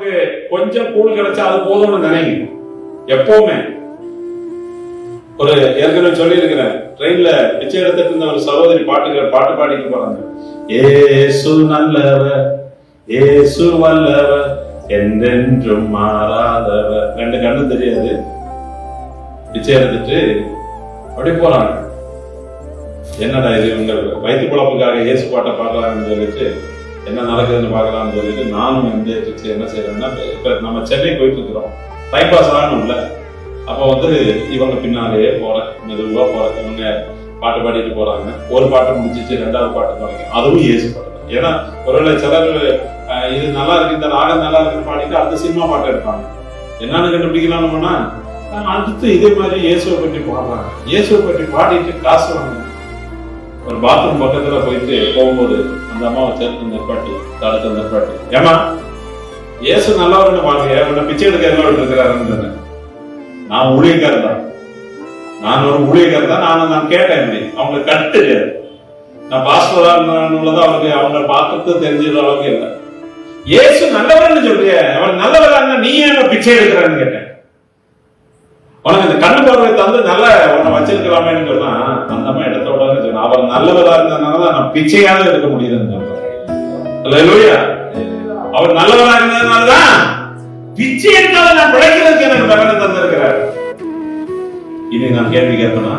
நமக்கு கொஞ்சம் கூழ் கிடைச்சா அது போதும்னு நினைக்கும் எப்பவுமே. ஒரு ஏற்கனவே சொல்லி இருக்கிறேன், ட்ரெயின்ல பிச்சை எடுத்துட்டு இருந்த ஒரு சகோதரி பாட்டு பாடிட்டு போறாங்க. ஏசு நல்லவர், ஏசு வல்லவர், என்றென்றும் மாறாதவர். ரெண்டு கண்ணு தெரியாது, பிச்சை எடுத்துட்டு அப்படி போறாங்க. என்னடா இது, இவங்க வயிற்று குழப்புக்காக இயேசு பாட்டை பாடுறாங்கன்னு சொல்லிட்டு என்ன நடக்குதுன்னு பாக்கலாம்னு சொல்லிட்டு நானும் வந்து என்ன செய்யறேன்னா, இப்ப நம்ம சென்னை போயிட்டு இருக்கிறோம், டைம் பாஸ் ஆகணும்ல. அப்ப வந்து இவங்க பின்னாலேயே போறேன், மெதுவா போறேன். இவங்க பாட்டு பாடிட்டு போறாங்க. ஒரு பாட்டு முடிச்சிச்சு, ரெண்டாவது பாட்டு பாடுங்க, அதுவும் இயேசு பாட்டு. ஏன்னா ஒருவேளை சிலர் இது நல்லா இருக்கு, இந்த ராகம் நல்லா இருக்குன்னு பாடிட்டு அடுத்த சினிமா பாட்டு எடுப்பாங்க. என்னன்னு கண்டுபிடிக்கலாம்னா அடுத்து இதே மாதிரி இயேசுவை பற்றி பாடுறாங்க. இயேசுவை பற்றி பாடிட்டு காசு வாங்க. ஒரு பாத்ரூம் பக்கத்துல போயிட்டு போகும்போது அந்த அம்மாவை சேர்த்து நிற்பாட்டி, தடுத்து நிற்பாட்டி, ஏமா இயேசு நல்லவர்னு பாருங்க, உன்னை பிச்சை எடுக்க என்ன இருக்கிறாருன்னு. நான் ஊழியக்காரர் தான், நான் ஒரு ஊழியக்காரர் தான். நான் கேட்டேன், அவங்க கட்டு தெரியாது. நான் பாஸ்டரா உள்ளதான் அவருக்கு அவங்க பார்த்து தெரிஞ்சுற அளவுக்கு இல்லை. இயேசு நல்லவர்னு சொல்றிய, அவன் நல்லவரா இருந்தா நீ ஏன் பிச்சை எடுக்கிறான்னு கேட்டேன். உனக்கு இந்த கண்ணு பார்வை தந்து நல்ல உன்னை வச்சிருக்கலாமேன்னு சொன்னா அந்த அம்மா இடத்தோட சொன்ன, அவர் நல்லவரா இருந்ததுனாலதான் நான் பிச்சையாவது எடுக்க முடியுதுன்னு சொல்றேன். அவர் நல்லவரா இருந்ததுனாலதான் பிச்சை எடுத்தாலும் நான் பிழைக்கிறதுக்கு எனக்கு பலனை தந்திருக்கிறார். இனி நான் கேள்வி கேட்பேனா?